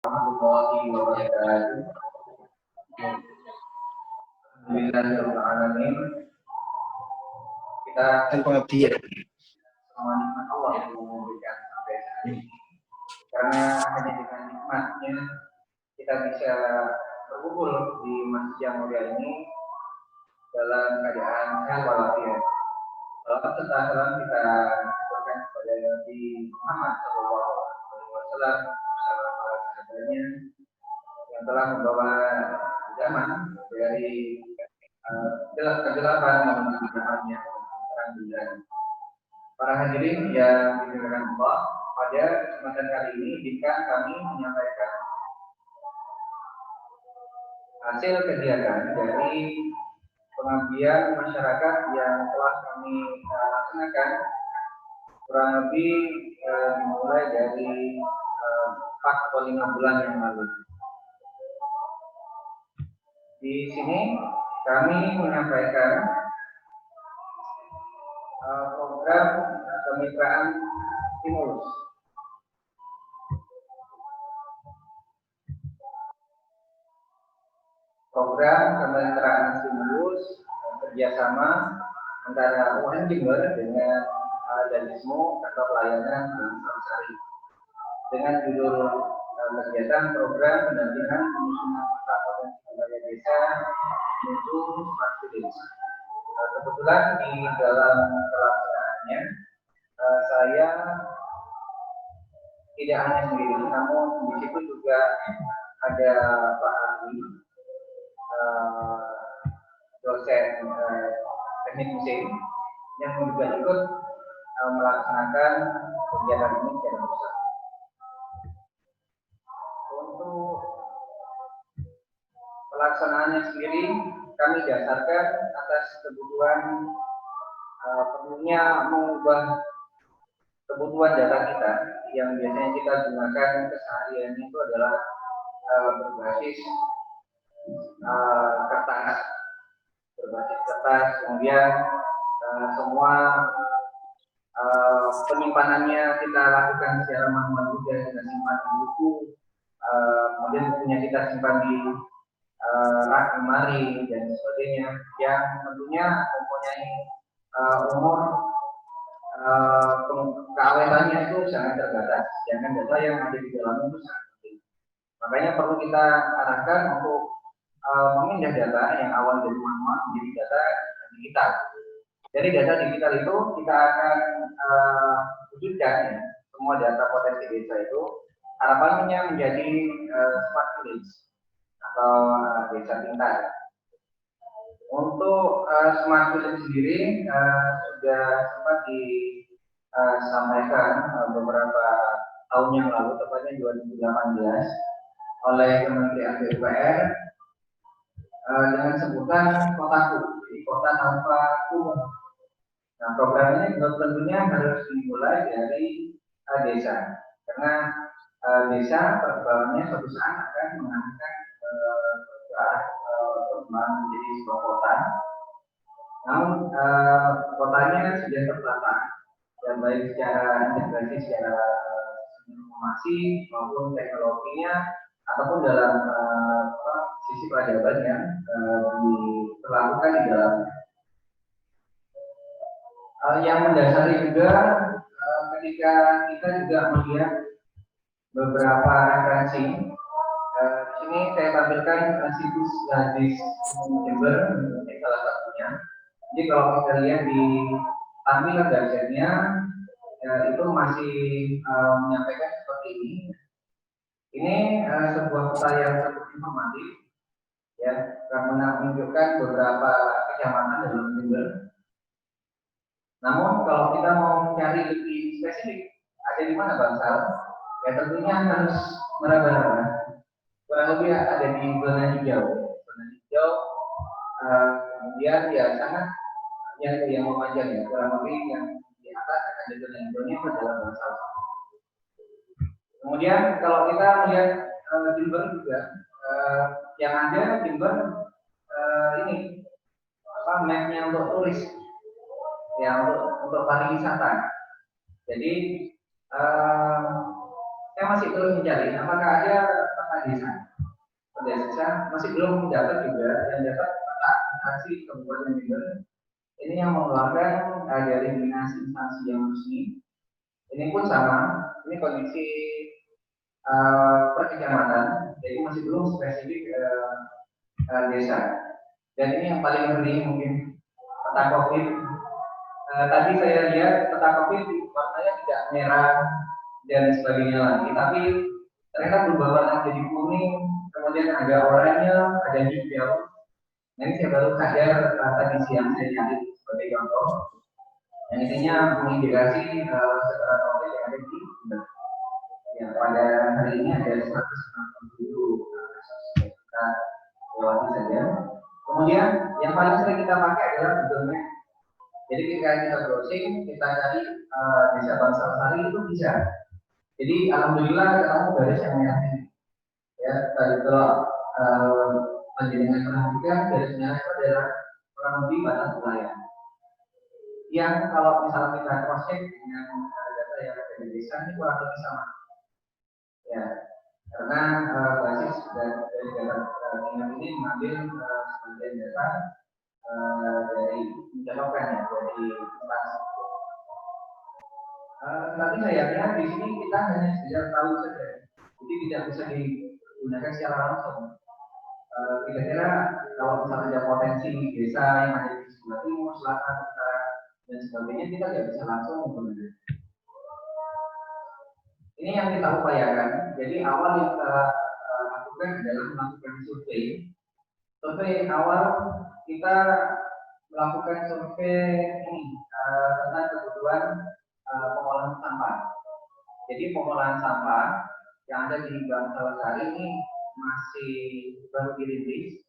warahmatullahi wabarakatuh. Alhamdulillahirrahmanirrahim. Kita pengabdian. semua nikmat Allah yang memberikan sampai saat ini. Karena hanya dengan nikmatnya kita bisa berkumpul di masjid yang mulia ini dalam keadaan sehat walafiat. Salam serta salam kita aturkan kepada Nabi Muhammad SAW bersama para sahabatnya yang telah membawa zaman dari kegelapan menuju kegelapan yang terang bulan. Para hadirin yang dimuliakan Allah, pada kesempatan kali ini jika kami menyampaikan hasil kegiatan dari pengabdian masyarakat yang telah kami laksanakan kurang lebih dimulai dari 4 atau 5 bulan yang lalu. Di sini kami menyampaikan program kemitraan stimulus. Program kemitraan stimulus kerjasama antara UNM Jember dengan Dadismo atau pelayanan Samsari dengan judul kegiatan program pendampingan penyusunan peta potensi wilayah desa menuju smart village. Kebetulan di dalam pelaksanaannya saya tidak hanya sendiri, namun di situ juga ada Pak Ali, dosen teknik mesin yang juga ikut melaksanakan kegiatan ini secara bersama. Untuk pelaksanaannya sendiri kami dasarkan atas kebutuhan perlunya mengubah kebutuhan data kita yang biasanya kita gunakan keseharian itu adalah berbasis kertas, kemudian semua penyimpanannya kita lakukan secara manual juga, kita simpan di buku, kemudian bukunya kita simpan di rak lemari dan sebagainya, yang tentunya mempunyai umur keawetannya itu sangat terbatas, sedangkan data yang ada di dalamnya itu sangat penting. Makanya perlu kita arahkan untuk memindah data yang awal dari manual menjadi data digital. Dari data digital itu kita akan wujudkan ya, semua data potensi desa itu harapannya menjadi smart village atau desa pintar. Untuk smart village sendiri sudah sempat disampaikan beberapa tahun yang lalu, tepatnya 2018 oleh Kementerian PUPR dengan sebutan kotaku, jadi kota tanpa kumuh. Nah, program ini tentunya harus dimulai dari desa, karena desa perkembangannya suatu saat akan mengarahkan perkembangan menjadi sebuah kota. Namun kotanya sudah tertata, dan baik secara integrasi secara informasi maupun teknologinya ataupun dalam sisi peradaban yang diperlakukan di dalamnya. Yang mendasari juga ketika kita juga melihat beberapa referensi. Di sini saya tampilkan situs Hadis Jember, salah satunya. Jadi kalau kita lihat di tampilan websitenya itu masih menyampaikan seperti ini. Ini sebuah peta yang cukup informatif, ya, karena menunjukkan beberapa kecamatan dalam Jember. Namun kalau kita mau mencari lebih spesifik, ada di mana Bangsal? Ya tentunya harus meraba-raba. Kurang lebih ada di zona hijau. Zona hijau, kemudian ya sangat yang memanjang ya, kurang lebih yang di atas ada zona hijaunya itu adalah Bangsal. Kemudian kalau kita melihat Jember juga, yang ada Jember ini mapnya untuk turis. Ya untuk pariwisata. Jadi saya masih terus mencari apakah ada peta desa masih belum dapat juga yang dapat peta instansi Kabupaten Jember ini yang mengeluarkan dari dinas instansi yang resmi. Ini pun sama, ini kondisi per kecamatan, jadi masih belum spesifik desa. Dan ini yang paling ngeri mungkin peta COVID. Tadi saya lihat peta COVID warnanya tidak merah dan sebagainya lagi, tapi ternyata berubah warna jadi kuning, kemudian ada oranye, ada hijau. Nah, ini saya baru sadar tadi siang saya nyari sebagai contoh. Yang intinya mengindikasi secara COVID yang ada di ya, pada hari ini ada 167 kasus kita lewati saja. Kemudian yang paling sering kita pakai adalah Google Map. Jadi ketika kita browsing, kita cari desa Bangsal Sari itu bisa. Jadi alhamdulillah ketemu garis yang merah ini. Ya, kalau panjenengan perhatikan garis merah itu adalah kurang lebih batas wilayah. Yang kalau misalnya kita cross check dengan data yang ada di desa ini kurang lebih sama. Ya, karena basis dari data ini mengambil sebagian data dari mencolokkan ya dari instansi. Tapi sayangnya di sini kita hanya sekedar tahu saja, jadi tidak bisa digunakan secara langsung. Kira-kira kalau misalnya ada potensi desa yang ada di sebelah timur, selatan, utara dan sebagainya, kita tidak bisa langsung menggunakan. Ini yang kita upayakan. Jadi awal yang kita lakukan adalah melakukan survei. Survei awal kita melakukan survei ini tentang kebutuhan pengolahan sampah. Jadi pengolahan sampah yang ada di Bangsal Sari ini masih baru dirintis.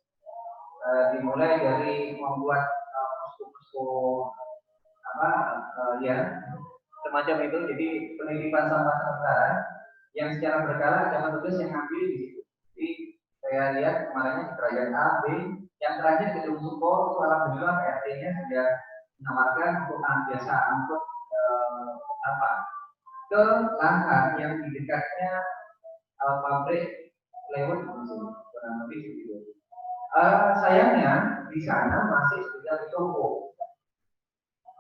Dimulai dari membuat posko-posko ya semacam itu. Jadi penitipan sampah sementara yang secara berkala ada petugas yang ngambil di situ. Jadi saya lihat kemarinnya di kerajaan A, B, yang terakhir di Gedung Suko itu alhamdulillah PRT-nya sudah menawarkan untuk jasa angkut sampah ke lahan yang di dekatnya pabrik plywood kurang lebih begitu. Sayangnya di sana masih sudah ditumpuk.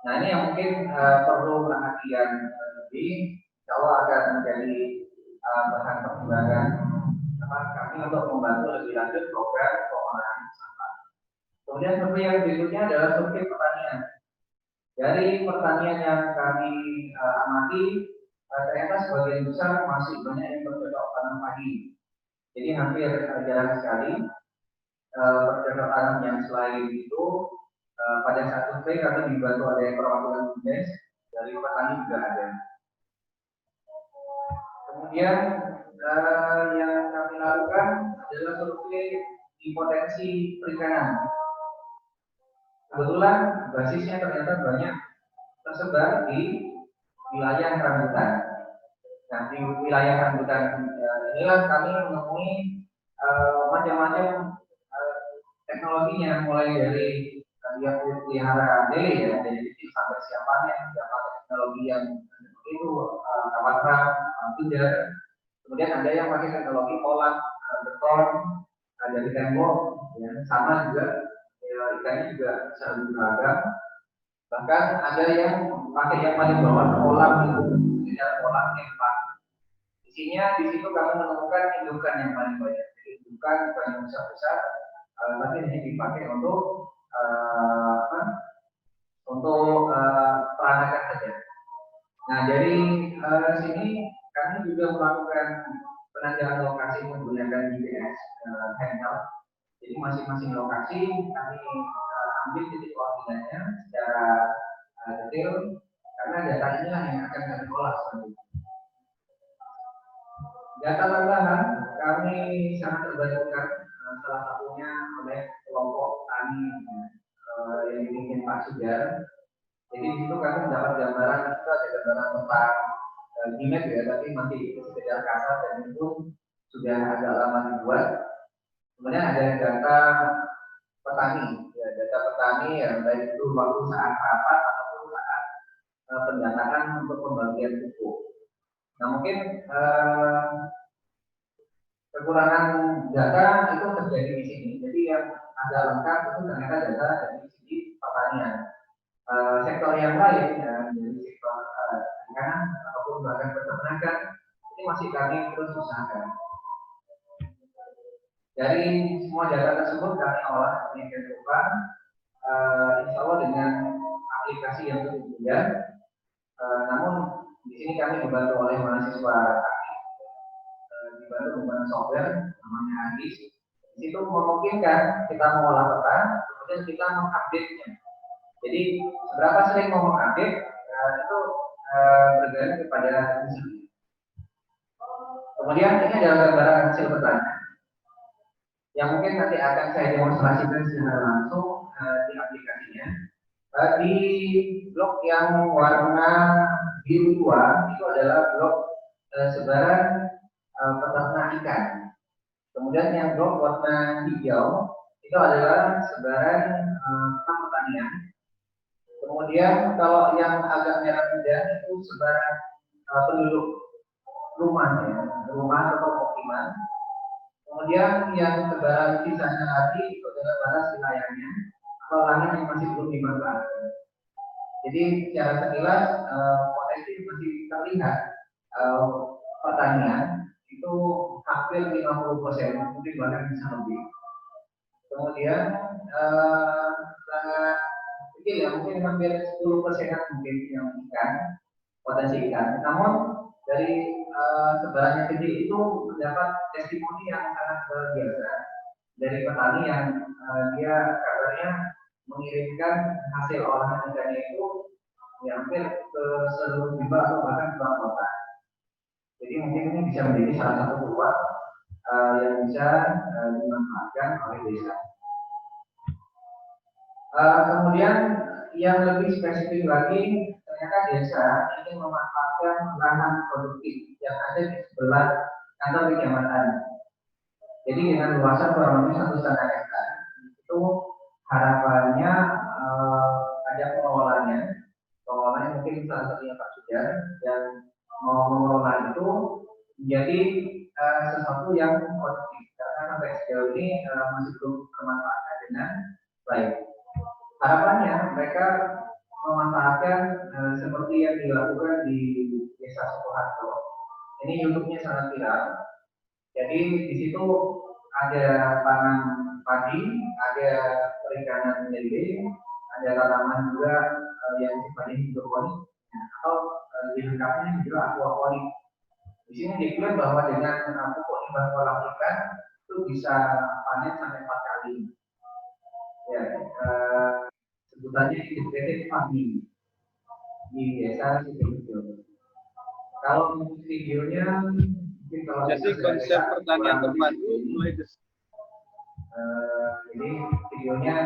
Nah ini yang mungkin perlu perhatian lebih, kalau akan menjadi bahan pertimbangan kami untuk membantu lebih lanjut program pengolahan sampah. Kemudian survei yang berikutnya adalah survei pertanian. Dari pertanian yang kami amati, ternyata sebagian besar masih banyak yang bercocok tanam padi. Jadi hampir jarang sekali bercocok tanam yang selain itu. Pada saat survei kami dibantu oleh perwakilan BUMDes, dari petani juga ada. Kemudian yang kami lakukan adalah survei di potensi perikanan. Kebetulan basisnya ternyata banyak tersebar di wilayah rambutan. Nah di wilayah rambutan inilah kami menemui macam-macam teknologinya, mulai dari yang pelihara dele ya, dari kecil sampai siap panen, dapat teknologi yang seperti itu, kawasan, tidak. Kemudian ada yang pakai teknologi kolam, beton, dari tembok, ya, sama juga ya, ikannya juga bisa beragam. Bahkan ada yang pakai yang paling bawah kolam itu, ya, kolam empang. Isinya di situ kami menemukan indukan yang paling banyak, indukan yang besar-besar, tapi ini dipakai untuk peranakan saja. Nah dari sini kami juga melakukan penandaan lokasi menggunakan GPS handheld. Jadi masing-masing lokasi kami ambil titik koordinatnya secara detail, karena data inilah yang akan kami olah selanjutnya. Data tambahan kami sangat terbantukan, salah satunya oleh kelompok tani yang dipimpin Pak Sugar. Jadi di situ kami mendapat gambaran, itu ada gambaran tentang image ya, tapi masih sekedar kasar dan itu sudah agak lama dibuat. Kemudian ada data petani, ya, data petani yang baik itu waktu saat rapat ataupun saat pendataan untuk pembagian pupuk. Nah mungkin kekurangan data itu terjadi di sini. Jadi yang agak lengkap itu ternyata data dari sisi pertanian. Sektor yang lain ya, dari sektor perikanan ataupun bahkan peternakan ini masih kami terus usahakan. Dari semua data tersebut kami olah sedemikian rupa, insya Allah dengan aplikasi yang cukup mudah. Namun di sini kami dibantu oleh mahasiswa dibantu menggunakan software namanya Agis. Di situ memungkinkan kita mengolah peta, kemudian kita mengupdate-nya. Jadi seberapa sering mau mengupdate itu bergantung kepada user. Kemudian ini adalah gambaran hasil petanya yang mungkin nanti akan saya demonstrasikan secara langsung di aplikasinya. Di blok yang warna biru tua itu adalah blok sebaran peternak ikan. Kemudian yang blok warna hijau itu adalah sebaran pertanian. Kemudian kalau yang agak merah muda itu sebaran penduduk rumah atau pemukiman. Kemudian yang sebaran sisanya lagi itu adalah batas wilayahnya atau lahan yang masih belum dimanfaatkan. Jadi secara sekilas potensi masih terlihat pertanian itu hampir 50%, mungkin bahkan bisa lebih. Kemudian sangat kecil ya, mungkin hampir 10% mungkin yang ikan, potensi ikan. Namun dari sebarannya gede itu mendapat testimoni yang sangat luar biasa dari petani yang dia kabarnya mengirimkan hasil olahan ikannya itu hampir ke seluruh Jawa atau bahkan ke kota. Jadi mungkin ini bisa menjadi salah satu peluang yang bisa dimanfaatkan oleh desa. Kemudian yang lebih spesifik lagi, ternyata desa ingin memanfaatkan lahan produktif yang ada di sebelah kantor kecamatan. Jadi dengan luasan kurang lebih 1,5 hektar, itu harapannya ada pengelolanya mungkin salah satunya Pak Sudar, dan mau mengelola itu menjadi sesuatu yang produktif karena sampai sejauh ini masih belum termanfaatkan dengan baik. Harapannya mereka memanfaatkan seperti yang dilakukan di Desa Sukoharjo. Ini YouTube-nya sangat viral. Jadi di situ ada tanam padi, ada perikanan lele, ada tanaman juga yang sifatnya hidroponik atau dilengkapinya juga aquaponik. Di sini diklaim bahwa dengan pupuk limbah kolam ikan itu bisa panen sampai 4 kali. Ya, sebutannya integrated farming di desa Sidoarjo. Kalau videonya mungkin kalau jadi konsep pertanian terpadu mulai jadi videonya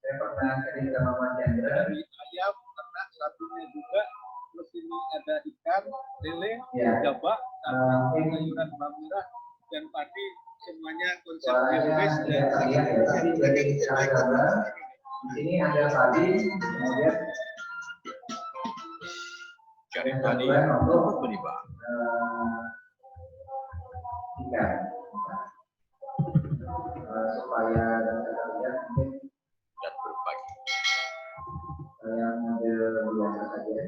saya pernah share sama Mas Chandra. Dari ayam, ternak, satunya juga, terus ini ada ikan, lele, jabak, sayuran bawang merah, dan padi, semuanya konsep biologis dan di sini ada padi, kemudian cari padi untuk beribah. Ikan, supaya kita lihat mungkin dan berbagi. Saya ngambil biasa saja.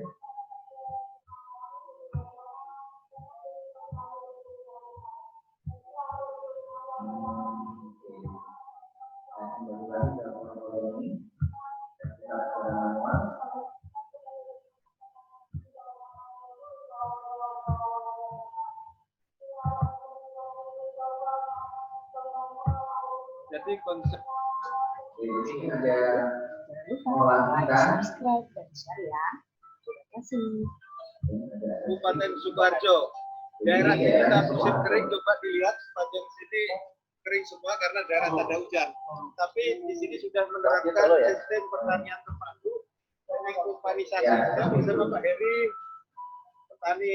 Kembali lagi ke protokol ini. Kita manual. jadi konsep Ini ada pengolahan ikan. Subscribe dan share ya. Terima kasih. Kabupaten Sukoharjo. Daerah ini kita musim kering, coba dilihat sepanjang sini kering semua karena daerah tanda hujan. Tapi di sini sudah menerapkan sistem pertanian terpadu dengan urbanisasi juga bersama Pak Heri, petani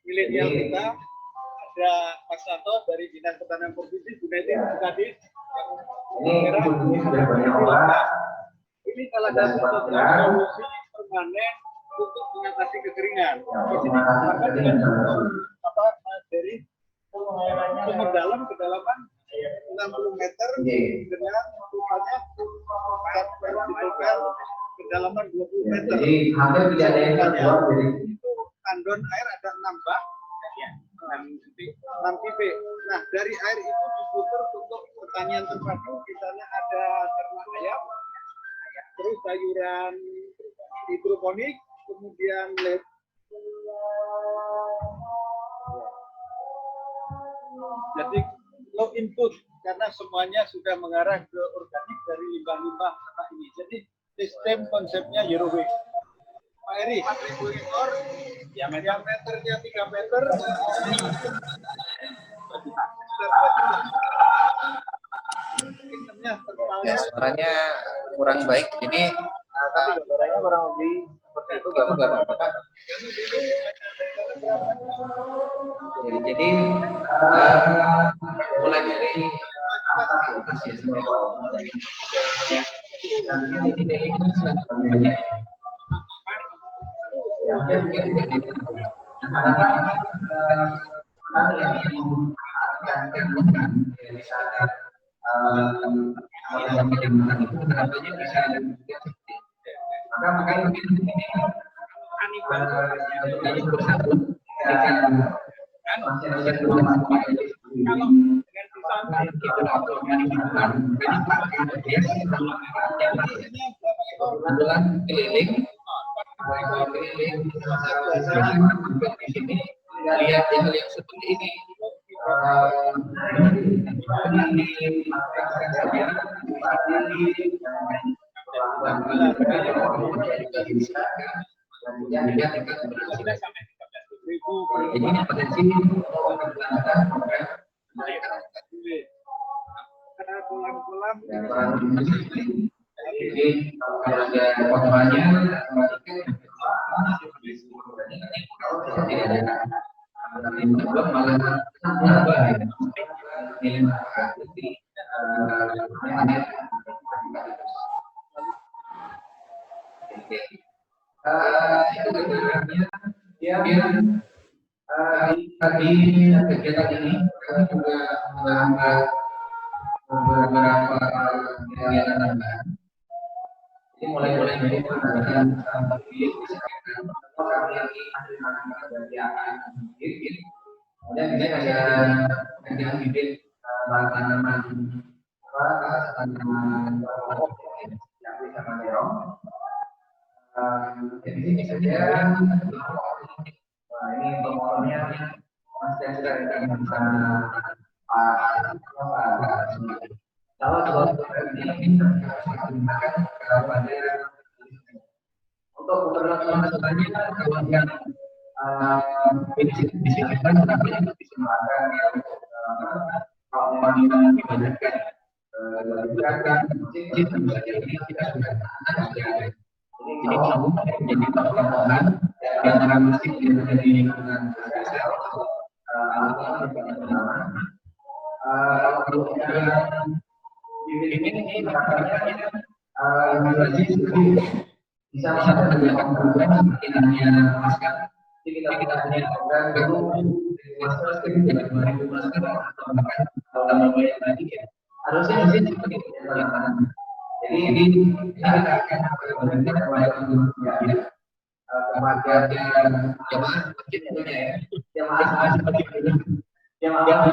milenial kita. Ada Pak Santo dari Dinas Pertanian Provinsi, Bu Neti tadi. Ini sudah banyak orang. Ini salah satu solusi permanen untuk mengatasi kekeringan. Di sini dengan rupanya kedalaman 20 meter. Jadi hampir tidak ada yang keluar dari itu tandon air ada 6 bak, 6 titik. Nah dari air itu diputar untuk pertanian terpadu, misalnya ada ternak ayam, terus sayuran hidroponik, kemudian led. Jadi low input karena semuanya sudah mengarah ke organik dari limbah-limbah tanah ini. Jadi sistem konsepnya zero waste. Pak Eri, 1000 ekor, diameternya 3 meter. Ya, suaranya kurang baik. Ini tapi gambarannya kurang lebih seperti itu nggak apa-apa Kak. jadi mulai dari atas ya semua. Di sini lihat hal yang seperti ini. Jadi ini potensi kolam-kolam jadi kalau ada potongannya di kegiatan ini kami juga mengangkat beberapa kegiatan tambahan. Jadi mulai dari pengadaan bibit, kami dari akan bibit. Kemudian kita ada pengadaan bibit tanaman yang bisa menderong. Jadi ini saja. Nah, ini untuk motornya masih ada yang bisa kalau ini gunakan pada untuk beberapa selanjutnya kalau yang di sini kan namanya bisa melakukan kalau memang dibanyakan ini kita sudah ini kalau menjadi pertemuan di antara masjid yang ada di lingkungan sosial kalau kita ini makanya bisa melakukan beberapa program seperti namanya masker. Jadi kita punya program itu masker sekitar 2000 masker atau bahkan tambah banyak lagi ya. Harusnya seperti itu ya. Jadi kita akan benar-benar kepada jemaah masjid punya ya. Jemaah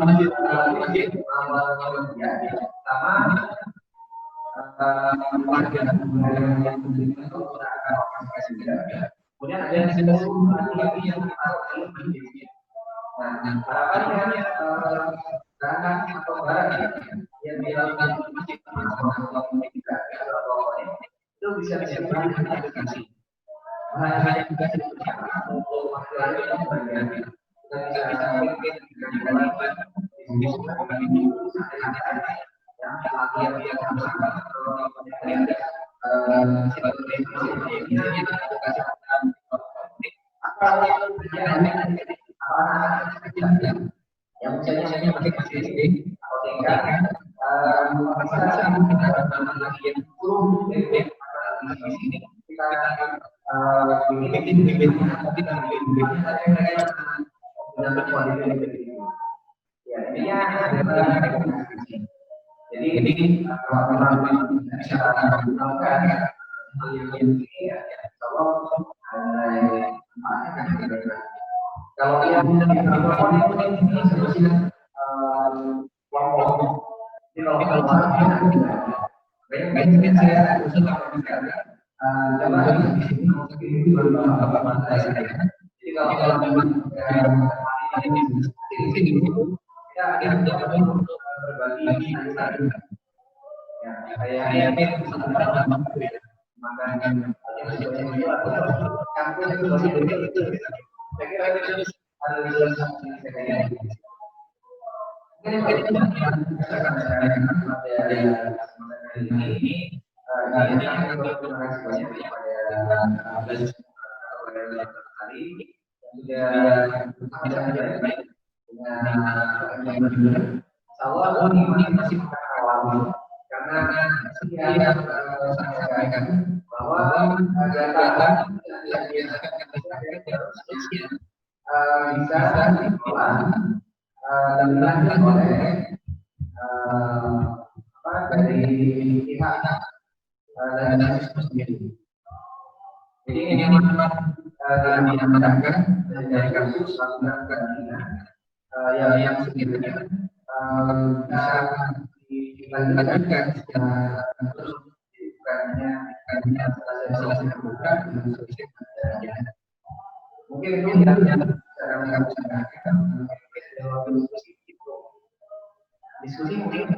masjid sama warga yang kemudian ada lagi yang harapannya barang atau barang yang dilakukan masjid itu bisa disimpan di aplikasi. Bahan-bahan juga seperti untuk masalah yang berganti. Kita bisa mungkin dibandingkan di semua ini yang latihan yang sama yang misalnya pakai KCSD atau tingkat bisa kita tambah lagi yang turun di sini kita bikin ya ini adalah jadi Jadi kalau memang bisa melakukan hal yang ini ya, kalau kalau yang mikrofon itu ini seharusnya kelompok. Jadi kalau banyak saya khusus coba di sini ini baru bapak mata saya. Jadi kalau memang ini kita coba untuk berbagi satu. Ya, saya ini makan campur itu. Saya kira itu harus saya mungkin itu yang akan saya materi ini. Ini akan terima kasih banyak kepada kali sudah baik dengan awal ini masih awal karena setiap saya sampaikan bahwa data yang bisa dikelola dan dilakukan oleh dari pihak dan itu sendiri. Jadi ini memang diandalkan dari kasus yang sekiranya bisa dilanjutkan terus bukannya selesai terbuka dengan selesai. Mungkin itu yang sekarang kami sampaikan dalam diskusi mungkin.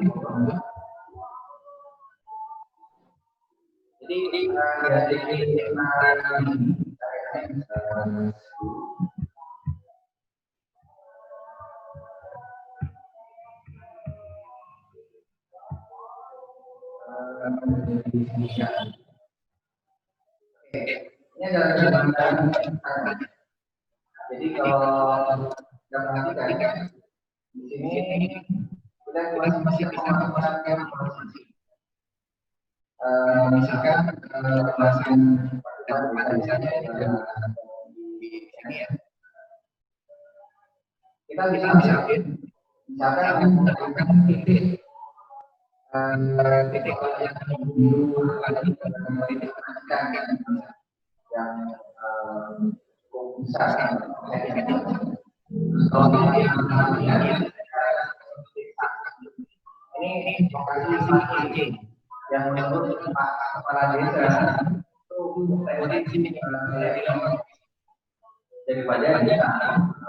Jadi dari tema ini ini adalah jabatan. Jadi kalau kita perhatikan di sini kita masih bisa memasukkan posisi. Misalkan kemasan misalnya di sini ya. Kita bisa misalkan menggunakan titik yang dulu lagi titik yang besar ini lokasi yang menurut Pak Kepala Desa itu daripada kita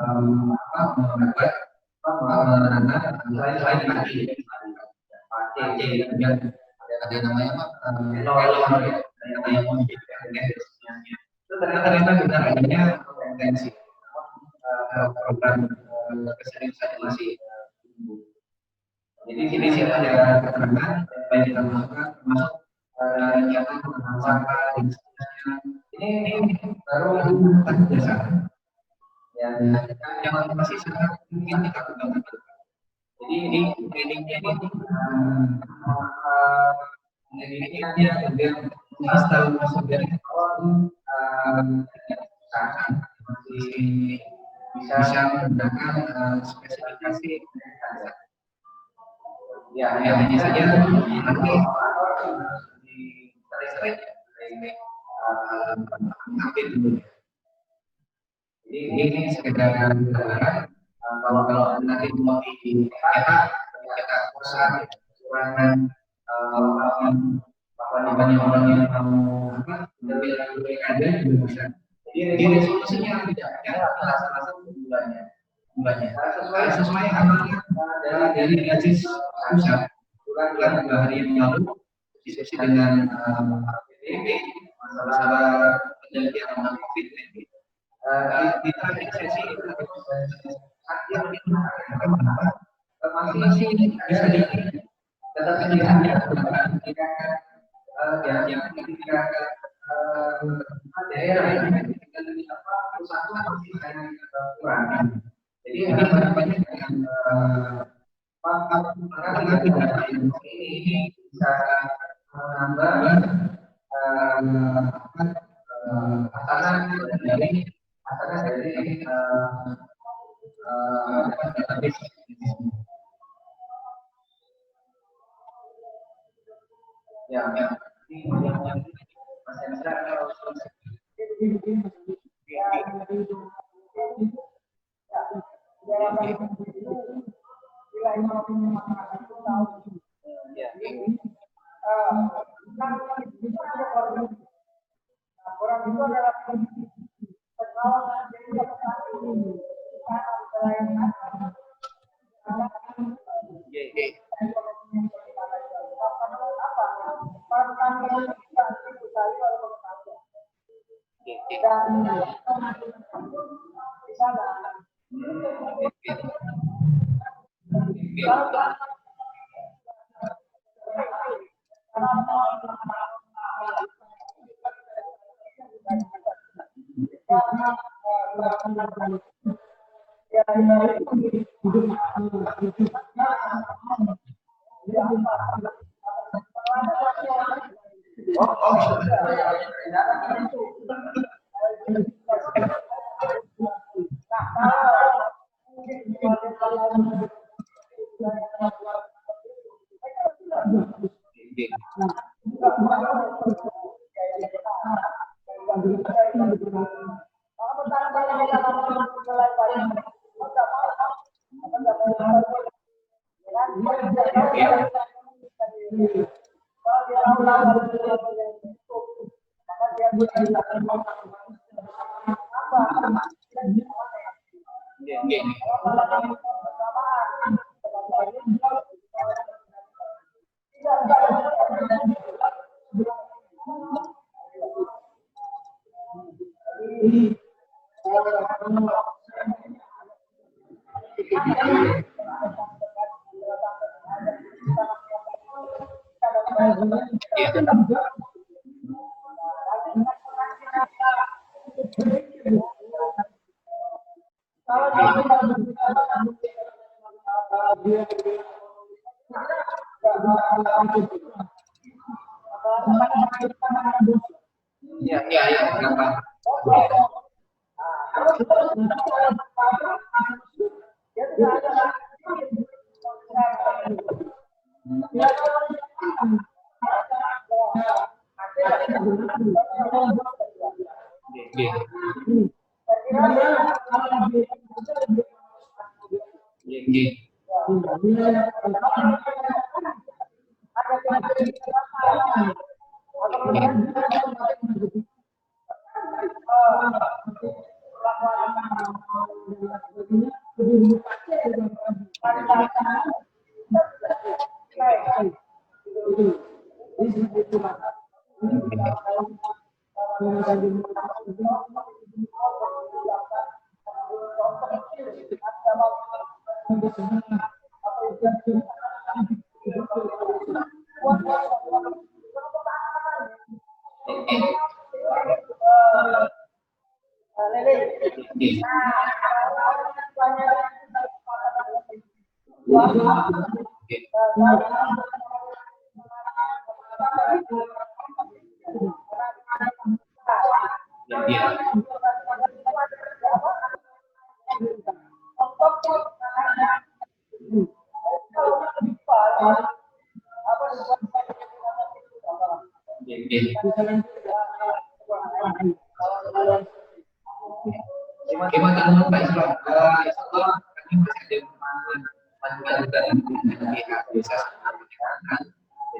membuat selain lagi ada namanya itu ternyata benar adanya potensi program kesehatan masih. Jadi sini ada keterangan banyak termasuk kegiatan pengenalan sampah dan sebagainya. Ini baru jasa yang masih sangat mungkin kita kembangkan. Jadi ini trainingnya ini kemudian install masuk dari masih bisa menggunakan spesifikasi ya hanya saja nanti di ini sekedar gambaran kalau nanti mau di kita usaha kekurangan orang yang mau lebih ada juga bisa. Jadi resolusinya tidak ada salah satu bulannya sesuai amanat dari gaji pusat bulan hari yang lalu diskusi dengan PBB masalah penelitian COVID-19 di terakhir sesi masih bisa di tetapi tidak ada yang ketika daerah pusat masih sangat kurang. Jadi harapannya dengan ini bisa menambah hasanah dari database. Mas Hendra harus orang itu adalah pengawasan jadi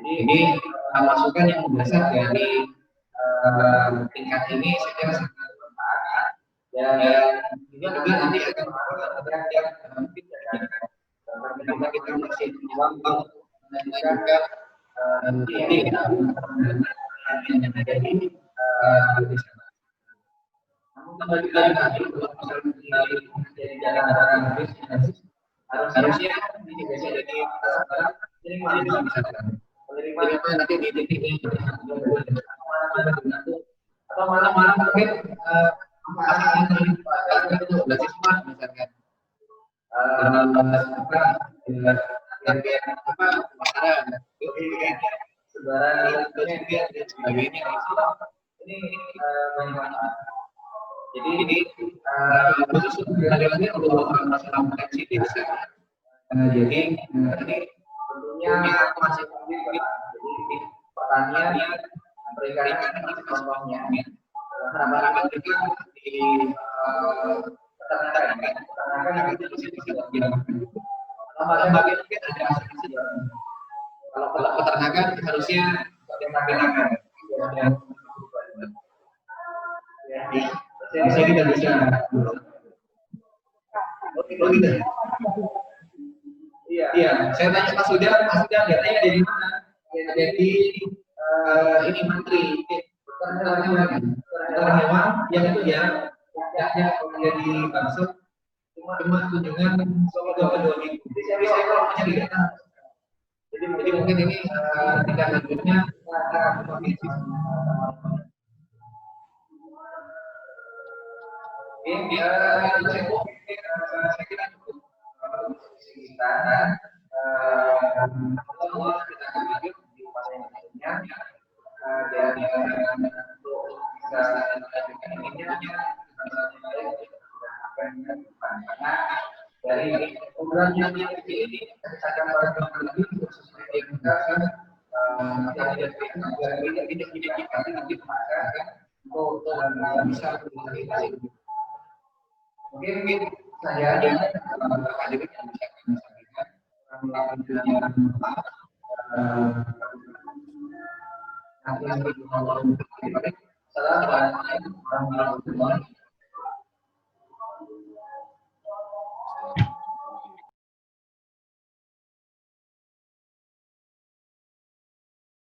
Jadi masukan yang berdasar dari tingkat ini saya kira sangat bermanfaat dan juga nanti akan bergantian karena kita masih waktu dan juga ini yang ada di sana. Namun kembali lagi untuk dari jalan harusnya ini bisa jadi menerima nanti di titik ini atau malah mungkin itu basis smart misalkan masalah sebaran dan sebagainya ini banyak. Jadi khusus lagi untuk masalah koneksi di sana. Jadi ini tentunya masih jadi perannya memberikan contohnya. Harapan kita di peternakan itu bisa dilakukan. Kalau mungkin ada kalau peternakan harusnya bagaimana? Ya, saya kita bisa. Oh gitu. Iya, saya tanya Mas Huda datanya dari mana? Dari ini Menteri Peternakan Hewan yang itu ya di Bangsal cuma kunjungan selama 2 minggu. Jadi saya kalau punya di data. Jadi mungkin ini tingkat lanjutnya ini saya kira cukup kita kita akan lanjut di fase yang berikutnya dan untuk bisa melanjutkan ini karena dari program yang ini akan berkembang lagi khususnya di kita tidak nanti untuk bisa berkomunikasi. Mungkin saya hadirin yang bisa kami sampaikan Assalamualaikum warahmatullahi wabarakatuh.